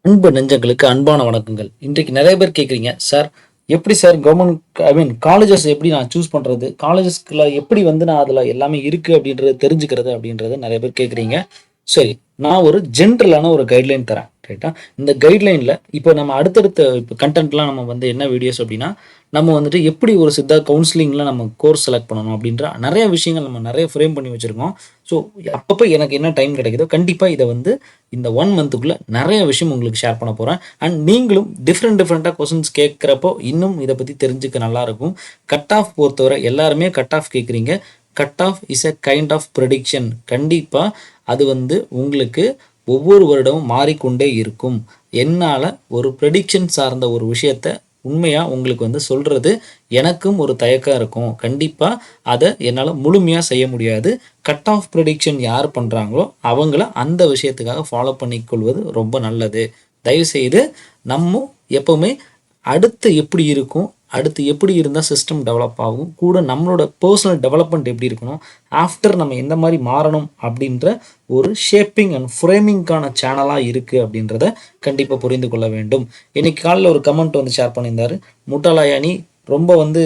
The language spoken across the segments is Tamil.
அன்பு நெஞ்சங்களுக்கு அன்பான வணக்கங்கள். இன்றைக்கு நிறைய பேர் கேட்குறீங்க, சார் எப்படி சார் கவர்மெண்ட் காலேஜஸ் எப்படி நான் சூஸ் பண்ணுறது, காலேஜஸ்க்குள்ள எப்படி வந்து நான் அதில் எல்லாமே இருக்குது அப்படின்றது தெரிஞ்சுக்கிறது அப்படின்றது நிறைய பேர் கேட்குறீங்க. சரி, நான் ஒரு ஜென்ரலான ஒரு கைட்லைன் தரேன், ரைட்டா? இந்த கைட்லைனில் இப்போ நம்ம அடுத்தடுத்த இப்போ கண்டென்ட்லாம் நம்ம வந்து என்ன வீடியோஸ் அப்படின்னா, நம்ம வந்துட்டு எப்படி ஒரு சித்தா கவுன்சிலிங்கில் நம்ம கோர்ஸ் செலக்ட் பண்ணணும் அப்படின்ற நிறைய விஷயங்கள் நம்ம நிறைய ஃப்ரேம் பண்ணி வச்சுருக்கோம். ஸோ அப்பப்போ எனக்கு என்ன டைம் கிடைக்குதோ கண்டிப்பாக இதை வந்து இந்த 1 மந்த்துக்குள்ளே நிறைய விஷயம் உங்களுக்கு ஷேர் பண்ண போகிறேன். அண்ட் நீங்களும் டிஃப்ரெண்ட்டாக கொஸ்டின்ஸ் கேட்குறப்போ இன்னும் இதை பற்றி தெரிஞ்சுக்க நல்லாயிருக்கும். கட் ஆஃப் பொறுத்தவரை எல்லாருமே கட் ஆஃப் கேட்குறீங்க. Cut off is a kind of prediction. கண்டிப்பாக அது வந்து உங்களுக்கு ஒவ்வொரு வருடமும் மாறிக்கொண்டே இருக்கும். என்னால் ஒரு ப்ரெடிக்ஷன் சார்ந்த ஒரு விஷயத்தை உண்மையாக உங்களுக்கு வந்து சொல்கிறது எனக்கும் ஒரு தயக்கம் இருக்கும். கண்டிப்பாக அதை என்னால் முழுமையாக செய்ய முடியாது. கட் ஆஃப் ப்ரெடிக்ஷன் யார் பண்ணுறாங்களோ அவங்கள அந்த விஷயத்துக்காக ஃபாலோ பண்ணிக்கொள்வது ரொம்ப நல்லது. தயவுசெய்து நம்ம எப்போவுமே அடுத்து எப்படி இருக்கும், அடுத்து எப்படி இருந்தால் சிஸ்டம் டெவலப் ஆகும், கூட நம்மளோட பர்சனல் டெவலப்மெண்ட் எப்படி இருக்கணும், ஆஃப்டர் நம்ம எந்த மாதிரி மாறணும் அப்படின்ற ஒரு ஷேப்பிங் அண்ட் ஃப்ரேமிங்கான சேனலாக இருக்குது அப்படின்றத கண்டிப்பாக புரிந்து கொள்ள வேண்டும். இன்றைக்கி காலையில் ஒரு கமெண்ட் வந்து ஷேர் பண்ணியிருந்தார், முட்டாளாயானி ரொம்ப வந்து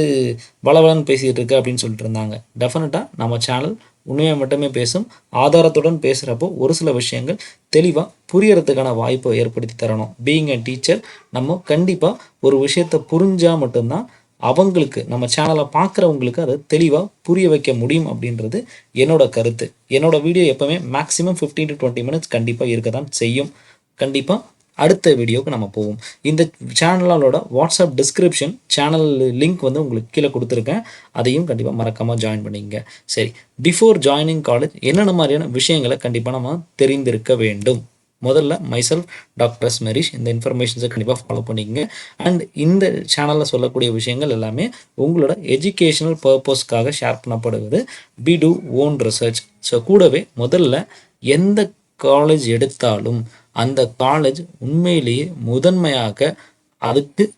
பலவலன்னு பேசிகிட்டு இருக்கு அப்படின்னு சொல்லிட்டு இருந்தாங்க. டெஃபினட்டாக நம்ம சேனல் உண்மையை மட்டுமே பேசும். ஆதாரத்துடன் பேசுகிறப்போ ஒரு சில விஷயங்கள் தெளிவாக புரியறதுக்கான வாய்ப்பை ஏற்படுத்தி தரணும். பீயிங் அ டீச்சர், நம்ம கண்டிப்பாக ஒரு விஷயத்தை புரிஞ்சால் மட்டும்தான் அவங்களுக்கு, நம்ம சேனலை பார்க்குறவங்களுக்கு அதை தெளிவாக புரிய வைக்க முடியும் அப்படின்றது என்னோட கருத்து. என்னோட வீடியோ எப்போவுமே மேக்ஸிமம் 15 to 20 மினிட்ஸ் கண்டிப்பாக இருக்க தான் செய்யும். கண்டிப்பாக அடுத்த வீடியோவுக்கு நம்ம போவோம். இந்த சேனலோட வாட்ஸ்அப் டிஸ்கிரிப்ஷன் சேனல் லிங்க் வந்து உங்களுக்கு கீழே கொடுத்துருக்கேன். அதையும் கண்டிப்பாக மறக்காமல் ஜாயின் பண்ணிங்க. சரி, பிஃபோர் ஜாயினிங் காலேஜ் என்னென்ன மாதிரியான விஷயங்களை கண்டிப்பாக நம்ம தெரிந்திருக்க வேண்டும். முதல்ல மைசெல்ஃப் டாக்டர் மெரிஷ், இந்த இன்ஃபர்மேஷன்ஸை கண்டிப்பாக ஃபாலோ பண்ணிக்கங்க. அண்ட் இந்த சேனலில் சொல்லக்கூடிய விஷயங்கள் எல்லாமே உங்களோட எஜுகேஷனல் பர்பஸ்க்காக ஷேர் பண்ணப்படுவது. We do own research. So கூடவே முதல்ல எந்த காலேஜ் எடுத்தாலும் அந்த காலேஜ் உண்மையிலேயே முதன்மையாக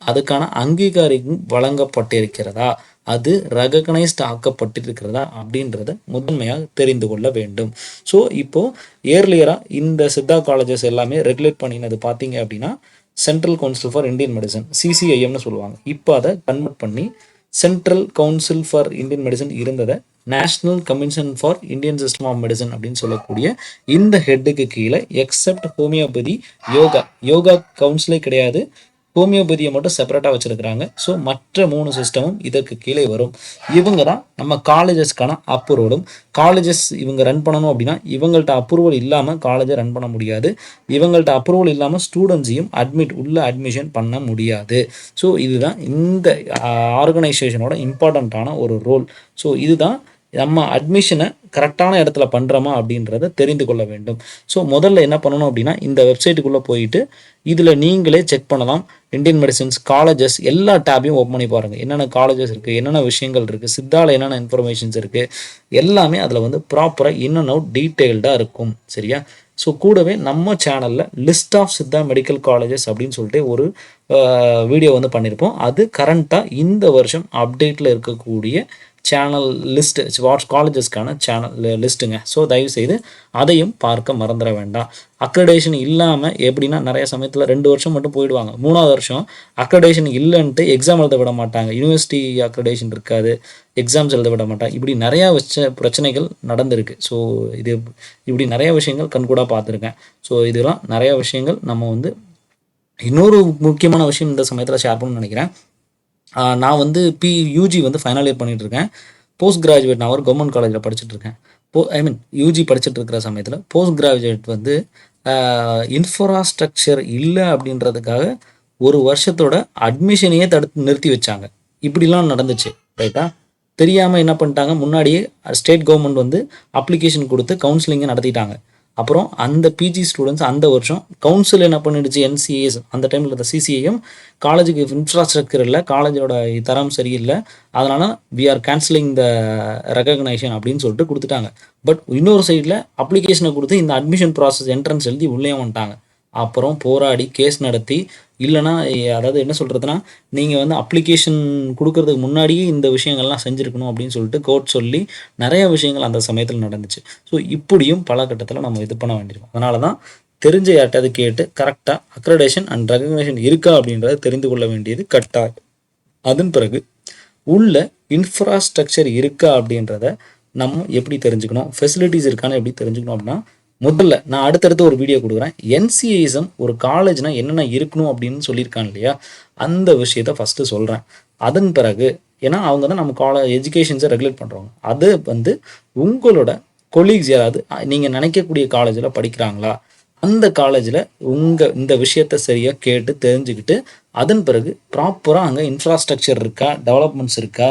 அதுக்கான அங்கீகாரம் வழங்கப்பட்டிருக்கிறதா, அது ரெகக்னைஸ்ட் ஆக்கப்பட்டிருக்கிறதா அப்படின்றத முதன்மையாக தெரிந்து கொள்ள வேண்டும். ஸோ இப்போது ஏர்லியராக இந்த சித்தா காலேஜஸ் எல்லாமே ரெகுலேட் பண்ணினது பார்த்தீங்க அப்படின்னா central council for Indian medicine, சிசிஐஎம்னு சொல்லுவாங்க. இப்போ அதை கன்வெர்ட் பண்ணி central council for Indian medicine இருந்ததை national commission for Indian system of medicine அப்படின்னு சொல்லக்கூடிய இந்த ஹெட்டுக்கு கீழே எக்ஸப்ட் ஹோமியோபதி, யோகா கவுன்சிலே கிடையாது, ஹோமியோபதியை மட்டும் செப்பரேட்டாக வச்சுருக்கிறாங்க. ஸோ மற்ற 3 சிஸ்டமும் இதற்கு கீழே வரும். இவங்க தான் நம்ம காலேஜஸ்க்கான அப்ரூவலும். காலேஜஸ் இவங்க ரன் பண்ணணும் அப்படின்னா இவங்கள்ட்ட அப்ரூவல் இல்லாமல் காலேஜை ரன் பண்ண முடியாது. இவங்கள்ட்ட அப்ரூவல் இல்லாமல் ஸ்டூடெண்ட்ஸையும் அட்மிஷன் பண்ண முடியாது. ஸோ இதுதான் இந்த ஆர்கனைசேஷனோட இம்பார்ட்டண்ட்டான ஒரு ரோல். ஸோ இதுதான் நம்ம அட்மிஷனை கரெக்டான இடத்துல பண்ணுறோமா அப்படின்றத தெரிந்து கொள்ள வேண்டும். ஸோ முதல்ல என்ன பண்ணணும் அப்படின்னா இந்த வெப்சைட்டுக்குள்ளே போயிட்டு இதில் நீங்களே செக் பண்ணலாம். இந்தியன் மெடிசன்ஸ் காலேஜஸ் எல்லா டேப்பையும் ஓப்பன் பண்ணி பாருங்கள். என்னென்ன காலேஜஸ் இருக்குது, என்னென்ன விஷயங்கள் இருக்குது, சித்தாவில் என்னென்ன இன்ஃபர்மேஷன்ஸ் இருக்குது, எல்லாமே அதில் வந்து ப்ராப்பராக இன் அண்ட் அவுட் டீட்டெயில்டாக இருக்கும். சரியா? ஸோ கூடவே நம்ம சேனலில் list of Siddha medical colleges அப்படின்னு சொல்லிட்டு ஒரு வீடியோ வந்து பண்ணியிருப்போம். அது கரண்ட்டாக இந்த வருஷம் அப்டேட்டில் இருக்கக்கூடிய சேனல் லிஸ்ட்டு, காலேஜஸ்க்கான சேனல் லிஸ்ட்டுங்க. ஸோ தயவுசெய்து அதையும் பார்க்க மறந்துட வேண்டாம். அக்ரெடேஷன் இல்லாமல் எப்படின்னா நிறைய சமயத்தில் 2 வருஷம் மட்டும் போயிடுவாங்க, 3ஆவது வருஷம் அக்ரெடேஷன் இல்லைன்ட்டு எக்ஸாம் எழுத விட மாட்டாங்க. யூனிவர்சிட்டி அக்ரெடேஷன் இருக்காது, எக்ஸாம்ஸ் எழுத விட மாட்டாங்க. இப்படி நிறையா பிரச்சனைகள் நடந்திருக்கு. ஸோ இது இப்படி நிறைய விஷயங்கள் கண்கூடாக பார்த்துருக்கேன். ஸோ இதெல்லாம் நிறையா விஷயங்கள் நம்ம வந்து இன்னொரு முக்கியமான விஷயம் இந்த சமயத்தில் ஷேர் பண்ணணும்னு நினைக்கிறேன். நான் வந்து யூஜி வந்து ஃபைனல் இயர் பண்ணிகிட்ருக்கேன். போஸ்ட் கிராஜுவேட் நான் ஒரு கவர்மெண்ட் காலேஜில் படிச்சுட்ருக்கேன். யூஜி படிச்சுட்டு இருக்கிற சமயத்தில் போஸ்ட் கிராஜுவேட் வந்து இன்ஃப்ராஸ்ட்ரக்சர் இல்லை அப்படின்றதுக்காக ஒரு வருஷத்தோட அட்மிஷனையே தடுத்து நிறுத்தி வச்சாங்க. இப்படிலாம் நடந்துச்சு, ரைட்டா? தெரியாமல் என்ன பண்ணிட்டாங்க, முன்னாடியே ஸ்டேட் கவர்மெண்ட் வந்து அப்ளிகேஷன் கொடுத்து கவுன்சிலிங்கை நடத்திட்டாங்க. அப்புறம் அந்த பிஜி ஸ்டூடெண்ட்ஸ் அந்த வருஷம் கவுன்சில் என்ன பண்ணிடுச்சு, என்சிஏஸ் அந்த டைமில் இருந்த சிசிஐயும் காலேஜுக்கு இன்ஃப்ராஸ்ட்ரக்சர் இல்லை, காலேஜோட தரம் சரியில்லை, அதனால் we are cancelling the recognition அப்படின்னு சொல்லிட்டு கொடுத்துட்டாங்க. பட் இன்னொரு சைடில் அப்ளிகேஷனை கொடுத்து இந்த அட்மிஷன் ப்ராசஸ் என்ட்ரன்ஸ் எழுதி உள்ளே வந்துட்டாங்க. அப்புறம் போராடி கேஸ் நடத்தி, இல்லைனா அதாவது என்ன சொல்கிறதுனா, நீங்கள் வந்து அப்ளிகேஷன் கொடுக்கறதுக்கு முன்னாடியே இந்த விஷயங்கள்லாம் செஞ்சுருக்கணும் அப்படின்னு சொல்லிட்டு கோர்ட் சொல்லி நிறைய விஷயங்கள் அந்த சமயத்தில் நடந்துச்சு. ஸோ இப்படியும் பல கட்டத்தில் நம்ம இது பண்ண வேண்டியிருக்கும். அதனால தான் தெரிஞ்ச யார்ட்டாவது கேட்டு கரெக்டாக அக்ரடேஷன் அண்ட் ரெகக்னேஷன் இருக்கா அப்படின்றத தெரிந்து கொள்ள வேண்டியது கட்டாயம். அதன் பிறகு உள்ள இன்ஃப்ராஸ்ட்ரக்சர் இருக்கா அப்படின்றத நம்ம எப்படி தெரிஞ்சுக்கணும், ஃபெசிலிட்டிஸ் இருக்கான்னு எப்படி தெரிஞ்சுக்கணும் அப்படின்னா, முதல்ல நான் அடுத்தடுத்து ஒரு வீடியோ கொடுக்குறேன். என்சிஐஎஸ்எம் ஒரு காலேஜ்னா என்னென்ன இருக்கணும் அப்படின்னு சொல்லியிருக்காங்க இல்லையா, அந்த விஷயத்த ஃபஸ்ட்டு சொல்கிறேன். அதன் பிறகு ஏன்னா அவங்க தான் நம்ம எஜுகேஷன்ஸை ரெகுலேட் பண்ணுறவங்க. அது வந்து உங்களோட கொலீக்ஸ் யாராவது நீங்கள் நினைக்கக்கூடிய காலேஜில் படிக்கிறாங்களா, அந்த காலேஜில் இந்த விஷயத்த சரியாக கேட்டு தெரிஞ்சுக்கிட்டு அதன் பிறகு ப்ராப்பராக அங்கே இன்ஃப்ராஸ்ட்ரக்சர் இருக்கா, டெவலப்மெண்ட்ஸ் இருக்கா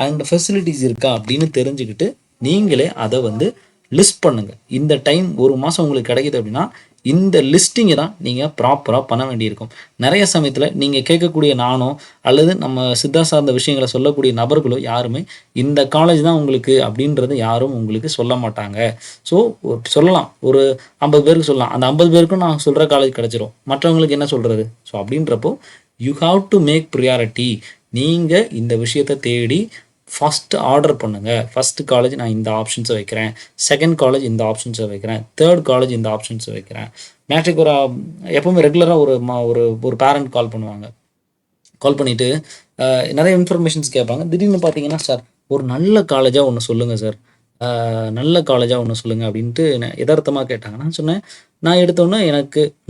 அண்ட் ஃபெசிலிட்டிஸ் இருக்கா அப்படின்னு தெரிஞ்சுக்கிட்டு நீங்களே அதை வந்து லிஸ்ட் பண்ணுங்கள். இந்த டைம் ஒரு மாதம் உங்களுக்கு கிடைக்கிது அப்படின்னா இந்த லிஸ்டிங்கை தான் நீங்கள் ப்ராப்பராக பண்ண வேண்டியிருக்கும். நிறைய சமயத்தில் நீங்கள் கேட்கக்கூடிய நானோ அல்லது நம்ம சித்தா சார்ந்த விஷயங்களை சொல்லக்கூடிய நபர்களோ யாருமே இந்த காலேஜ் தான் உங்களுக்கு அப்படின்றது யாரும் உங்களுக்கு சொல்ல மாட்டாங்க. ஸோ சொல்லலாம், ஒரு 50 பேருக்கு சொல்லலாம், அந்த 50 பேருக்கும் நான் சொல்கிற காலேஜ் கிடச்சிரும், மற்றவங்களுக்கு என்ன சொல்கிறது? ஸோ அப்படின்றப்போ you have to make priority. நீங்கள் இந்த விஷயத்தை தேடி ஃபஸ்ட்டு ஆர்டர் பண்ணுங்கள். ஃபஸ்ட்டு காலேஜ் நான் இந்த ஆப்ஷன்ஸை வைக்கிறேன், செகண்ட் காலேஜ் இந்த ஆப்ஷன்ஸை வைக்கிறேன், தேர்ட் காலேஜ் இந்த ஆப்ஷன்ஸை வைக்கிறேன். மேட்ரிக் ஒரு எப்போவுமே ரெகுலராக ஒரு பேரண்ட் கால் பண்ணுவாங்க. கால் பண்ணிவிட்டு நிறைய இன்ஃபர்மேஷன்ஸ் கேட்பாங்க. திடீர்னு பார்த்தீங்கன்னா, சார் ஒரு நல்ல காலேஜாக ஒன்று சொல்லுங்கள் சார், நல்ல காலேஜாக ஒன்று சொல்லுங்கள் அப்படின்ட்டு யதார்த்தமாக கேட்டாங்க. நான் சொன்னேன், நான் எடுத்தோன்னே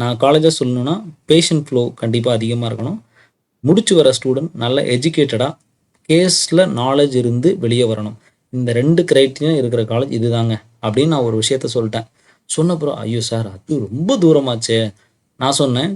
நான் காலேஜாக சொல்லணுன்னா பேஷண்ட் ஃப்ளோ கண்டிப்பாக அதிகமாக இருக்கணும், முடிச்சு வர ஸ்டூடெண்ட் நல்ல எஜுகேட்டடாக கேஸில் நாலேஜ் இருந்து வெளியே வரணும், இந்த 2 க்ரைட்டீரியா இருக்கிற காலேஜ் இது தாங்க அப்படின்னு நான் ஒரு விஷயத்த சொல்லிட்டேன். சொன்னப்புறம் ஐயோ சார் அது ரொம்ப தூரமாச்சே. நான் சொன்னேன்,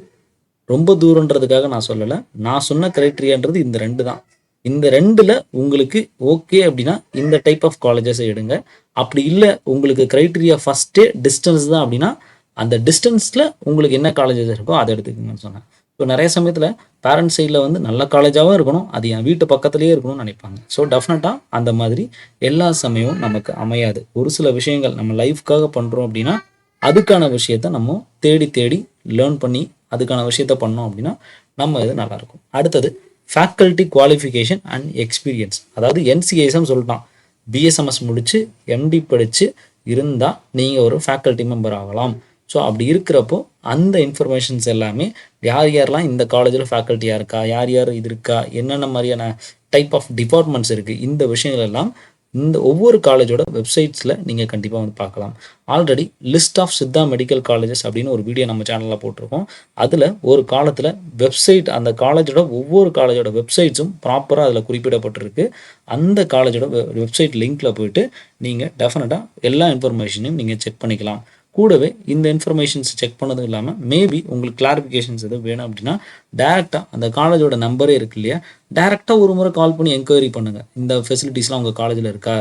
ரொம்ப தூரன்றதுக்காக நான் சொல்லலை, நான் சொன்ன க்ரைட்டீரியான்றது இந்த 2 தான். இந்த 2ல் உங்களுக்கு ஓகே அப்படின்னா இந்த டைப் ஆஃப் காலேஜஸை எடுங்க. அப்படி இல்லை உங்களுக்கு க்ரைட்டீரியா ஃபஸ்ட்டே டிஸ்டன்ஸ் தான் அப்படின்னா அந்த டிஸ்டன்ஸில் உங்களுக்கு என்ன காலேஜஸ் இருக்கோ அதை எடுத்துக்கங்கன்னு சொன்னேன். ஸோ நிறைய சமயத்தில் பேரண்ட்ஸ் சைடில் வந்து நல்ல காலேஜாகவும் இருக்கணும், அது என் வீட்டு பக்கத்துலேயே இருக்கணும்னு நினைப்பாங்க. ஸோ டெஃபினட்டாக அந்த மாதிரி எல்லா சமயமும் நமக்கு அமையாது. ஒரு சில விஷயங்கள் நம்ம லைஃப்காக பண்ணுறோம் அப்படின்னா அதுக்கான விஷயத்த நம்ம தேடி தேடி லேர்ன் பண்ணி அதுக்கான விஷயத்த பண்ணோம் அப்படின்னா நம்ம இது நல்லாயிருக்கும். அடுத்தது ஃபேக்கல்ட்டி குவாலிஃபிகேஷன் அண்ட் எக்ஸ்பீரியன்ஸ். அதாவது என்சிஐஎஸ்எம் சொல்லிட்டான், பிஎஸ்எம்எஸ் முடித்து எம்டி படித்து இருந்தால் நீங்கள் ஒரு ஃபேக்கல்ட்டி மெம்பர் ஆகலாம். ஸோ அப்படி இருக்கிறப்போ அந்த இன்ஃபர்மேஷன்ஸ் எல்லாமே யாரெல்லாம் இந்த காலேஜில் ஃபேக்கல்ட்டியாக இருக்கா, யார் இது இருக்கா, என்னென்ன மாதிரியான டைப் ஆஃப் டிபார்ட்மெண்ட்ஸ் இருக்குது, இந்த விஷயங்கள் எல்லாம் இந்த ஒவ்வொரு காலேஜோட வெப்சைட்ஸில் நீங்கள் கண்டிப்பாக வந்து பார்க்கலாம். Already list of Siddha medical colleges அப்படின்னு ஒரு வீடியோ நம்ம சேனலில் போட்டிருக்கோம். அதில் ஒரு காலத்தில் வெப்சைட் அந்த காலேஜோட ஒவ்வொரு காலேஜோட வெப்சைட்ஸும் ப்ராப்பராக அதில் குறிப்பிடப்பட்டிருக்கு. அந்த காலேஜோட வெப்சைட் லிங்க்கில் போய்ட்டு நீங்கள் டெஃபினட்டாக எல்லா இன்ஃபர்மேஷனையும் நீங்கள் செக் பண்ணிக்கலாம். கூடவே இந்த இன்ஃபர்மேஷன்ஸ் செக் பண்ணதும் இல்லாமல் மேபி உங்களுக்கு கிளாரிஃபிகேஷன்ஸ் எதுவும் வேணும் அப்படின்னா டேரெக்டாக அந்த காலேஜோட நம்பரே இருக்கு இல்லையா, டேரெக்டாக ஒரு முறை கால் பண்ணி என்கொயரி பண்ணுங்கள், இந்த ஃபெசிலிட்டிஸ்லாம் உங்கள் காலேஜில் இருக்கா.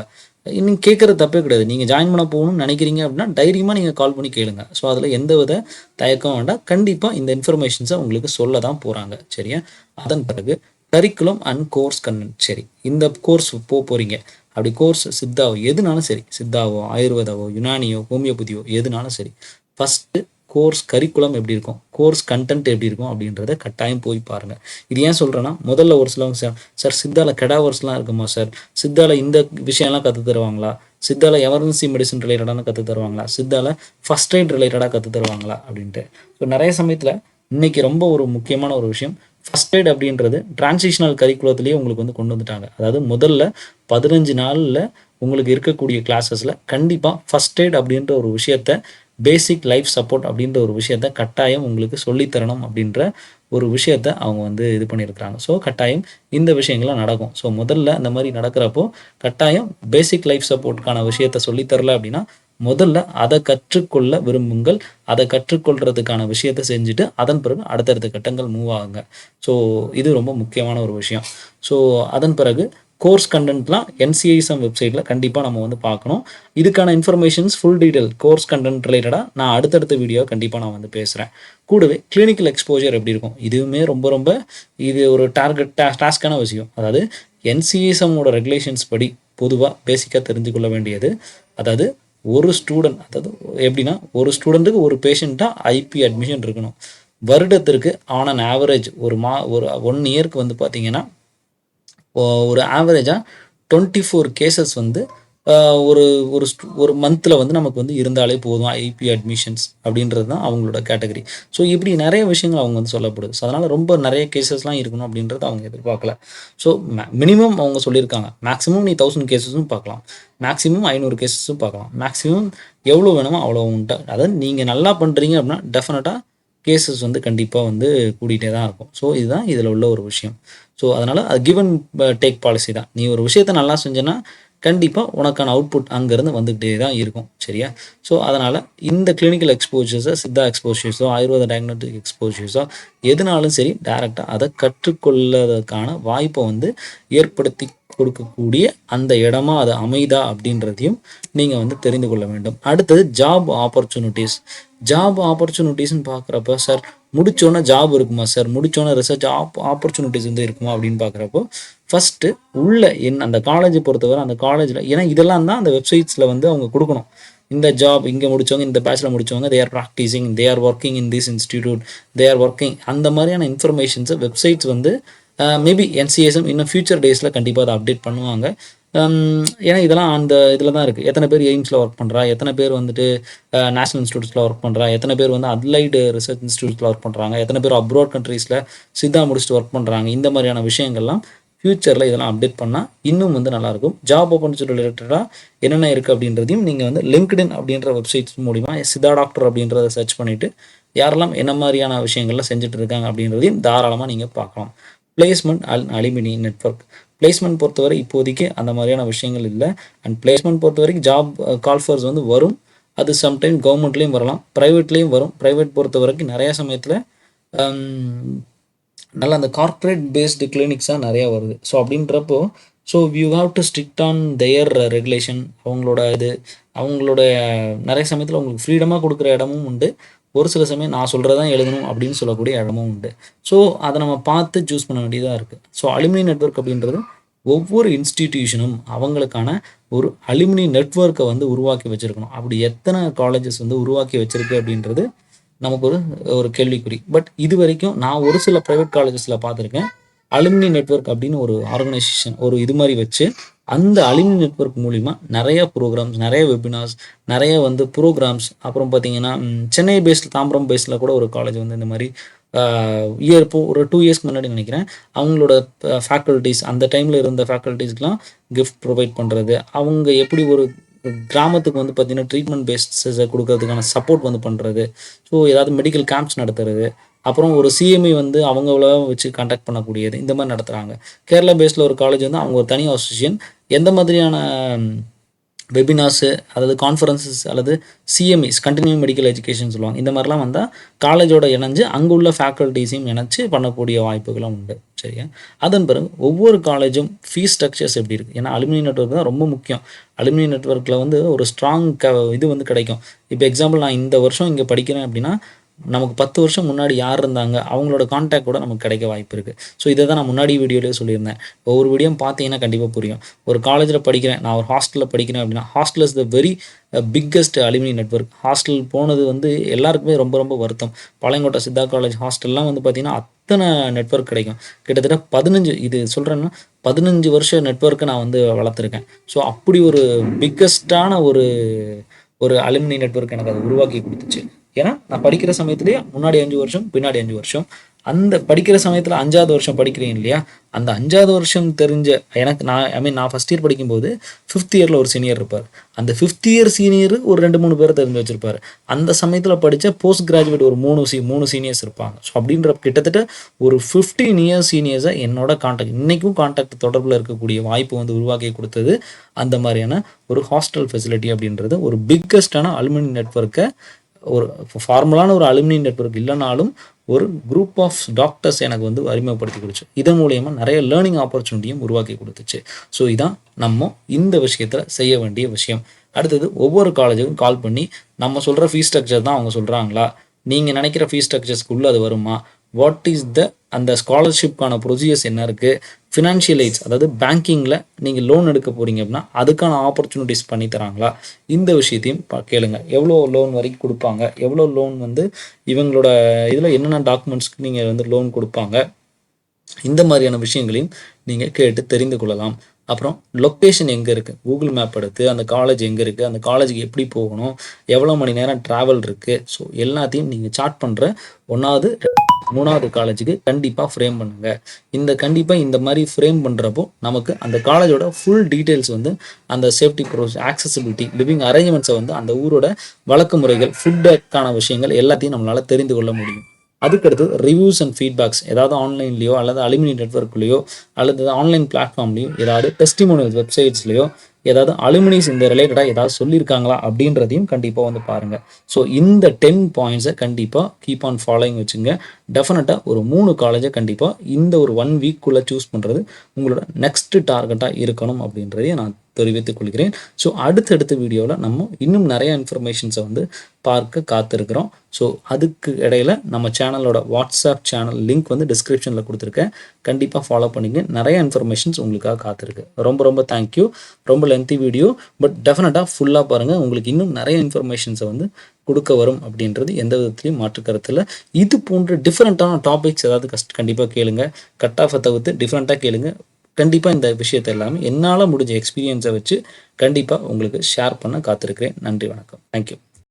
இன்னும் கேட்குறது தப்பே கிடையாது. நீங்கள் ஜாயின் பண்ண போகணும்னு நினைக்கிறீங்க அப்படின்னா தைரியமாக நீங்கள் கால் பண்ணி கேளுங்க. ஸோ அதில் எந்த வித தயக்கம் வேண்டாம், கண்டிப்பாக இந்த இன்ஃபர்மேஷன்ஸை உங்களுக்கு சொல்ல தான் போகிறாங்க. சரியா? அதன் பிறகு கரிக்குலம் அண்ட் கோர்ஸ் கண்டென்ட். சரி, இந்த கோர்ஸ் போகிறீங்க, அப்படி கோர்ஸ் சித்தாவோ எதுனாலும் சரி, சித்தாவோ ஆயுர்வேதாவோ யுனானியோ ஹோமியோபதியோ எதுனாலும் சரி, ஃபஸ்ட்டு கோர்ஸ் கரிக்குலம் எப்படி இருக்கும், கோர்ஸ் கண்டென்ட் எப்படி இருக்கும் அப்படின்றத கட்டாயம் போய் பாருங்கள். இது ஏன் சொல்கிறேன்னா, முதல்ல ஒரு சிலவங்க சார் சித்தாவில் கெடாவர்ஸ்லாம் இருக்குமா சார், சித்தாவில் இந்த விஷயம்லாம் கற்று தருவாங்களா, சித்தாவில் எமர்ஜென்சி மெடிசன் ரிலேட்டடான கற்று தருவாங்களா, சித்தாவில் ஃபஸ்ட் எய்ட் ரிலேட்டடாக கற்று தருவாங்களா அப்படின்ட்டு. ஸோ நிறைய சமயத்தில் இன்றைக்கி ரொம்ப ஒரு முக்கியமான ஒரு விஷயம், ஃபஸ்ட் எய்ட் அப்படின்றது டிரான்சிஷனல் கரிக்குலத்துலேயே உங்களுக்கு வந்து கொண்டு வந்துட்டாங்க. அதாவது முதல்ல 15 நாளில் உங்களுக்கு இருக்கக்கூடிய கிளாஸஸில் கண்டிப்பாக ஃபஸ்ட் எய்ட் அப்படின்ற ஒரு விஷயத்த, பேசிக் லைஃப் சப்போர்ட் அப்படின்ற ஒரு விஷயத்த கட்டாயம் உங்களுக்கு சொல்லித்தரணும் அப்படின்ற ஒரு விஷயத்த அவங்க வந்து இது பண்ணியிருக்கிறாங்க. ஸோ கட்டாயம் இந்த விஷயங்கள்லாம் நடக்கும். ஸோ முதல்ல அந்த மாதிரி நடக்கிறப்போ கட்டாயம் பேசிக் லைஃப் சப்போர்ட்டுக்கான விஷயத்த சொல்லித்தரல அப்படின்னா முதல்ல அதை கற்றுக்கொள்ள விரும்புங்கள். அதை கற்றுக்கொள்றதுக்கான விஷயத்த செஞ்சுட்டு அதன் பிறகு அடுத்தடுத்த கட்டங்கள் மூவ் ஆகுங்க. ஸோ இது ரொம்ப முக்கியமான ஒரு விஷயம். ஸோ அதன் பிறகு கோர்ஸ் கண்டென்ட்லாம் என்சிஐஎஸ்எம் வெப்சைட்டில் கண்டிப்பாக நம்ம வந்து பார்க்கணும். இதுக்கான informations full detail course content ரிலேட்டடாக நான் அடுத்தடுத்த வீடியோ கண்டிப்பாக நான் வந்து பேசுகிறேன். கூடவே கிளினிக்கல் எக்ஸ்போஜர் எப்படி இருக்கும், இதுவுமே ரொம்ப இது ஒரு டாஸ்கான விஷயம். அதாவது என்சிஐஎஸ்எம்மோட ரெகுலேஷன்ஸ் படி பொதுவாக பேசிக்காக தெரிஞ்சு கொள்ள வேண்டியது, அதாவது ஒரு ஸ்டூடெண்ட், அதாவது எப்படின்னா ஒரு ஸ்டூடெண்ட்டுக்கு ஒரு பேஷண்ட்டாக ஐபி அட்மிஷன் இருக்கணும். வருடத்திற்கு ஆன் அன் ஆவரேஜ் ஒரு 1 இயருக்கு வந்து பார்த்திங்கன்னா ஒரு ஆவரேஜாக 24 கேசஸ் வந்து ஒரு ஒரு ஒரு மந்தில் வந்து நமக்கு வந்து இருந்தாலே போதும் ஐபி அட்மிஷன்ஸ் அப்படின்றது தான் அவங்களோட கேட்டகரி. ஸோ இப்படி நிறைய விஷயங்கள் அவங்க வந்து சொல்லப்படுது. ஸோ அதனால் ரொம்ப நிறைய கேசஸ்லாம் இருக்கணும் அப்படின்றது அவங்க எதிர்பார்க்கல. ஸோ மினிமம் அவங்க சொல்லியிருக்காங்க, மேக்ஸிமம் நீ 1000 கேசஸும் பார்க்கலாம், மேக்ஸிமம் 500 கேசஸும் பார்க்கலாம், மேக்ஸிமம் எவ்வளோ வேணுமோ அவ்வளோ உண்ட்டு. அதாவது நீங்கள் நல்லா பண்ணுறீங்க அப்படின்னா டெஃபினட்டாக கேசஸ் வந்து கண்டிப்பாக வந்து கூட்டிகிட்டே தான் இருக்கும். ஸோ இதுதான் இதில் உள்ள ஒரு விஷயம். ஸோ அதனால் அது கிவ் அண்ட் டேக் பாலிசி தான். நீ ஒரு விஷயத்த நல்லா செஞ்சேன்னா கண்டிப்பாக உனக்கான அவுட்புட் அங்கேருந்து வந்துக்கிட்டே தான் இருக்கும். சரியா? ஸோ அதனால் இந்த கிளினிக்கல் எக்ஸ்போஜர்ஸை, சித்தா எக்ஸ்போஷர்ஸோ, ஆயுர்வேத டயக்னோஸ்டிக் எக்ஸ்போஷர்ஸோ எதுனாலும் சரி டைரெக்டாக அதை கற்றுக்கொள்வதற்கான வாய்ப்பை வந்து ஏற்படுத்தி கொடுக்கக்கூடிய அந்த இடமா அது அமைதா அப்படின்றதையும் நீங்கள் வந்து தெரிந்து கொள்ள வேண்டும். அடுத்தது ஜாப் ஆப்பர்ச்சுனிட்டிஸ். ஜாப் ஆப்பர்ச்சுனிட்டிஸ்ன்னு பார்க்குறப்ப, சார் முடித்தோன்னே ஜாப் இருக்குமா சார், முடித்தோன்னே ரிசர்ச் ஆப்பர்ச்சுனிட்டிஸ் வந்து இருக்குமா அப்படின்னு பார்க்குறப்போ, ஃபஸ்ட்டு உள்ள அந்த காலேஜை பொறுத்தவரை அந்த காலேஜில், ஏன்னா இதெல்லாம் தான் அந்த வெப்சைட்ஸில் வந்து அவங்க கொடுக்கணும். இந்த ஜாப் இங்கே முடித்தவங்க, இந்த பேட்சில் முடித்தவங்க, they are practising, they are working in this institute, they are working, அந்த மாதிரியான இன்ஃபர்மேஷன்ஸை வெப்சைட்ஸ் வந்து மேபி என்சிஎஸ்எம் இன்னும் ஃபியூச்சர் டேஸில் கண்டிப்பாக அதை அப்டேட் பண்ணுவாங்க. ஏன்னா இதெல்லாம் அந்த இதில் தான் இருக்குது. எத்தனை பேர் எய்ம்ஸில் ஒர்க் பண்ணுறா, எத்தனை பேர் வந்துட்டு நேஷனல் இன்ஸ்டியூட்ஸில் ஒர்க் பண்ணுறா, எத்தனை பேர் வந்து அட்லைடு ரிசர்ச் இன்ஸ்டியூட்ஸில் ஒர்க் பண்ணுறாங்க, எத்தனை பேர் அப்ராட் கண்ட்ரீஸில் சித்தா முடிச்சுட்டு ஒர்க் பண்ணுறாங்க. இந்த மாதிரியான விஷயங்கள்லாம் ஃப்யூச்சரில் இதெல்லாம் அப்டேட் பண்ணால் இன்னும் வந்து நல்லாயிருக்கும். ஜாப் ஆப்பர்ச்சுனிட்டி ரிலேட்டடாக என்னென்ன இருக்குது அப்படின்றதையும் நீங்கள் வந்து லிங்க்டின் அப்படின்ற வெப்சைட்ஸ் மூலிமா சித்தா டாக்டர் அப்படின்றத சர்ச் பண்ணிவிட்டு யாரெல்லாம் என்ன மாதிரியான விஷயங்கள்லாம் செஞ்சுட்டு இருக்காங்க அப்படின்றதையும் தாராளமாக நீங்கள் பார்க்கலாம். Placement alumni network. பிளேஸ்மெண்ட் பொறுத்தவரை இப்போதைக்கு அந்த மாதிரியான விஷயங்கள் இல்லை. அண்ட் பிளேஸ்மெண்ட் பொறுத்த வரைக்கும் ஜாப் கால்ஃபர்ஸ் வந்து வரும். அது சம்டைம் கவர்மெண்ட்லேயும் வரலாம், ப்ரைவேட்லேயும் வரும். ப்ரைவேட் பொறுத்த வரைக்கும் நிறையா சமயத்தில் நல்லா அந்த கார்ப்பரேட் பேஸ்டு கிளினிக்ஸாக நிறையா வருது. ஸோ அப்படின்றப்போ you have to strict on their regulation. அவங்களோட அவங்களோட நிறைய சமயத்தில் உங்களுக்கு ஃப்ரீடமாக கொடுக்குற இடமும் உண்டு. ஒரு சில சமயம் நான் சொல்கிறதான் எழுதணும் அப்படின்னு சொல்லக்கூடிய இடமும் உண்டு. ஸோ அதை நம்ம பார்த்து சூஸ் பண்ண வேண்டியதாக இருக்குது. ஸோ அலுமினி நெட்வொர்க் அப்படின்றது ஒவ்வொரு இன்ஸ்டிடியூஷனும் அவங்களுக்கான ஒரு அலுமினி நெட்வொர்க்கை வந்து உருவாக்கி வச்சுருக்கணும். அப்படி எத்தனை காலேஜஸ் வந்து உருவாக்கி வச்சுருக்கு அப்படின்றது நமக்கு ஒரு கேள்விக்குறி. பட் இது வரைக்கும் நான் ஒரு சில ப்ரைவேட் காலேஜஸில் பார்த்துருக்கேன். அலுமினி நெட்வொர்க் அப்படின்னு ஒரு ஆர்கனைசேஷன் ஒரு இது மாதிரி வச்சு அந்த அலுமினி நெட்வொர்க் மூலிமா நிறைய ப்ரோக்ராம்ஸ், நிறைய வெபினார்ஸ், நிறைய வந்து ப்ரோக்ராம்ஸ், அப்புறம் பார்த்தீங்கன்னா சென்னை பேஸ்ட், தாம்பரம் பேஸில் கூட ஒரு காலேஜ் வந்து இந்த மாதிரி ஒரு 2 இயர்ஸ்க்கு முன்னாடி நினைக்கிறேன், அவங்களோட ஃபேக்கல்ட்டிஸ் அந்த டைமில் இருந்த ஃபேக்கல்ட்டிஸ்க்கெலாம் கிஃப்ட் ப்ரொவைட் பண்ணுறது, அவங்க எப்படி ஒரு கிராமத்துக்கு வந்து பார்த்திங்கன்னா ட்ரீட்மெண்ட் பேஸ்ஸை கொடுக்கறதுக்கான சப்போர்ட் வந்து பண்ணுறது, ஸோ ஏதாவது மெடிக்கல் கேம்ப்ஸ் நடத்துறது, அப்புறம் ஒரு சிஎம்ஐ வந்து அவங்கள வச்சு கான்டாக்ட் பண்ணக்கூடியது, இந்த மாதிரி நடத்துகிறாங்க. கேரளா பேஸில் ஒரு காலேஜ் வந்து அவங்க ஒரு தனி அசோசியேஷன் எந்த மாதிரியான வெபினார்ஸு, அதாவது கான்ஃபரன்சஸ் அல்லது சிஎம்இஸ் கண்டினியூ மெடிக்கல் எஜுகேஷன் சொல்லுவாங்க, இந்த மாதிரிலாம் வந்தால் காலேஜோட இணைஞ்சு அங்கே உள்ள ஃபேக்கல்ட்டிஸையும் இணைச்சி பண்ணக்கூடிய வாய்ப்புகளும் உண்டு. சரியா? அதன் பிறகு ஒவ்வொரு காலேஜும் ஃபீஸ் ஸ்ட்ரக்சர்ஸ் எப்படி இருக்குது, ஏன்னா அலுமினி நெட்வொர்க் தான் ரொம்ப முக்கியம். அலுமினி நெட்வொர்க்கில் வந்து ஒரு ஸ்ட்ராங் இது வந்து கிடைக்கும். இப்போ எக்ஸாம்பிள் நான் இந்த வருஷம் இங்கே படிக்கிறேன் அப்படின்னா நமக்கு 10 வருஷம் முன்னாடி யார் இருந்தாங்க அவங்களோட கான்டாக்ட் கூட நமக்கு கிடைக்க வாய்ப்பு இருக்குது. ஸோ இதை தான் நான் முன்னாடி வீடியோலேயே சொல்லியிருந்தேன். ஒவ்வொரு வீடியோ பார்த்தீங்கன்னா கண்டிப்பாக புரியும். ஒரு காலேஜில் படிக்கிறேன், நான் ஒரு ஹாஸ்டலில் படிக்கிறேன் அப்படின்னா, hostel is the very biggest alumni network. Hostel போனது வந்து எல்லாருக்குமே ரொம்ப ரொம்ப வருத்தம். பாளையங்கோட்டை சித்தா காலேஜ் ஹாஸ்டல்லாம் வந்து பார்த்திங்கன்னா அத்தனை நெட்வொர்க் கிடைக்கும். கிட்டத்தட்ட 15 இது சொல்கிறேன்னா 15 வருஷம் நெட்வொர்க்கை நான் வந்து வளர்த்துருக்கேன். ஸோ அப்படி ஒரு பிக்கஸ்டான ஒரு அலுமினி நெட்வொர்க் எனக்கு அது உருவாக்கி கொடுத்துச்சு. ஏன்னா நான் படிக்கிற சமயத்துலேயே முன்னாடி 5 வருஷம், பின்னாடி 5 வருஷம், அந்த படிக்கிற சமயத்தில் 5வது வருஷம் படிக்கிறேன் இல்லையா, அந்த 5வது வருஷம் தெரிஞ்ச எனக்கு நான் ஃபஸ்ட் இயர் படிக்கும்போது 5th இயரில் ஒரு சீனியர் இருப்பார். அந்த 5th இயர் சீனியர் ஒரு 2-3 பேரை தெரிஞ்சு வச்சுருப்பார். அந்த சமயத்தில் படித்த போஸ்ட் கிராஜுவேட் ஒரு 3 சீனியர்ஸ் இருப்பாங்க. ஸோ அப்படின்ற கிட்டத்தட்ட ஒரு 15 இயர்ஸ் சீனியர்ஸை என்னோட கான்டாக்ட், இன்றைக்கும் கான்டாக்ட் தொடர்பில் இருக்கக்கூடிய வாய்ப்பு வந்து உருவாக்கி கொடுத்தது அந்த மாதிரியான ஒரு ஹாஸ்டல் ஃபெசிலிட்டி அப்படின்றது ஒரு பிக்கஸ்டான அலுமினி நெட்வொர்க்கை, ஒரு ஃபார்மலான ஒரு அலுமினி நெட்வொர்க் இல்லைனாலும் ஒரு குரூப் ஆஃப் டாக்டர்ஸ் எனக்கு வந்து அறிமுகப்படுத்தி கொடுத்துச்சு. இதன் மூலயமா நிறைய லேர்னிங் ஆப்பர்ச்சுனிட்டியும் உருவாக்கி கொடுத்துச்சு. ஸோ இதான் நம்ம இந்த விஷயத்தில் செய்ய வேண்டிய விஷயம். அடுத்தது ஒவ்வொரு காலேஜுக்கும் கால் பண்ணி நம்ம சொல்கிற ஃபீஸ் ஸ்ட்ரக்சர் தான் அவங்க சொல்கிறாங்களா, நீங்கள் நினைக்கிற ஃபீஸ் ஸ்ட்ரக்சர்ஸ்க்குள்ளே அது வருமா, வாட் இஸ் அந்த ஸ்காலர்ஷிப்கான ப்ரொசீஜர்ஸ் என்ன இருக்குது, ஃபினான்ஷியல் எய்ட்ஸ் அதாவது பேங்கிங்கில் நீங்கள் லோன் எடுக்க போகிறீங்க அப்படின்னா அதுக்கான ஆப்பர்ச்சுனிட்டிஸ் பண்ணி தராங்களா, இந்த விஷயத்தையும் கேளுங்க. எவ்வளோ லோன் வரைக்கும் கொடுப்பாங்க, எவ்வளோ லோன் வந்து இவங்களோட இதில் என்னென்ன டாக்குமெண்ட்ஸ்க்கு நீங்கள் வந்து லோன் கொடுப்பாங்க, இந்த மாதிரியான விஷயங்களையும் நீங்கள் கேட்டு தெரிந்து கொள்ளலாம். அப்புறம் லொக்கேஷன் எங்கே இருக்குது, கூகுள் மேப் எடுத்து அந்த காலேஜ் எங்கே இருக்குது, அந்த காலேஜுக்கு எப்படி போகணும், எவ்வளோ மணி நேரம் ட்ராவல் இருக்குது, ஸோ எல்லாத்தையும் நீங்கள் சார்ட் பண்ணுற 1வது 3வது காலேஜுக்கு கண்டிப்பாக ஃப்ரேம் பண்ணுங்கள். கண்டிப்பாக இந்த மாதிரி ஃப்ரேம் பண்ணுறப்போ நமக்கு அந்த காலேஜோட ஃபுல் டீட்டெயில்ஸ் வந்து அந்த சேஃப்டி ப்ரோஸ், ஆக்சசிபிலிட்டி, லிவிங் அரேஞ்ச்மெண்ட்ஸை வந்து அந்த ஊரோட வழக்கு முறைகள், ஃபுட்டுக்கான விஷயங்கள் எல்லாத்தையும் நம்மளால் தெரிந்து கொள்ள முடியும். அதுக்கடுத்து ரிவ்யூஸ் அண்ட் ஃபீட்பேக்ஸ், ஏதாவது ஆன்லைன்லேயோ அல்லது அலுமினி நெட்வொர்க்லேயோ அல்லது ஆன்லைன் பிளாட்ஃபார்ம்லேயோ ஏதாவது டெஸ்டிமோனியல் வெப்சைட்ஸ்லையோ ஏதாவது அலுமினிஸ் இந்த ரிலேட்டடாக ஏதாவது சொல்லியிருக்காங்களா அப்படின்றதையும் கண்டிப்பாக வந்து பாருங்கள். ஸோ இந்த 10 பாயிண்ட்ஸை கண்டிப்பாக கீப் ஆன் ஃபாலோயிங் வச்சுங்க. டெஃபினட்டாக ஒரு 3 காலேஜை கண்டிப்பாக இந்த ஒரு 1 வீக்குள்ளே சூஸ் பண்ணுறது உங்களோட நெக்ஸ்ட் டார்கெட்டாக இருக்கணும் அப்படின்றதையும் நான் தெரிவித்துக் கொள்கிறேன். ஸோ அடுத்தடுத்த வீடியோவில் நம்ம இன்னும் நிறைய இன்ஃபர்மேஷன்ஸை வந்து பார்க்க காத்திருக்கிறோம். ஸோ அதுக்கு இடையில நம்ம சேனலோட வாட்ஸ்அப் சேனல் லிங்க் வந்து டிஸ்கிரிப்ஷனில் கொடுத்துருக்கேன். கண்டிப்பாக ஃபாலோ பண்ணிங்க. நிறைய இன்ஃபர்மேஷன்ஸ் உங்களுக்காக காத்திருக்கு. ரொம்ப ரொம்ப தேங்க்யூ. ரொம்ப லென்த்தி வீடியோ, பட் டெஃபினட்டாக ஃபுல்லாக பாருங்கள். உங்களுக்கு இன்னும் நிறைய இன்ஃபர்மேஷன்ஸை வந்து கொடுக்க வரும் அப்படின்றது எந்த விதத்துலையும் மாற்று கருத்தில். இது போன்ற டிஃப்ரெண்ட்டான டாபிக்ஸ் ஏதாவது கண்டிப்பாக கேளுங்க. கட் ஆஃபை தவிர்த்து டிஃப்ரெண்ட்டாக கேளுங்க. கண்டிப்பாக இந்த விஷயத்தை எல்லாமே என்னால் முடிஞ்ச எக்ஸ்பீரியன்ஸை வச்சு கண்டிப்பாக உங்களுக்கு ஷேர் பண்ண காத்திருக்கிறேன். நன்றி, வணக்கம். தேங்க்யூ.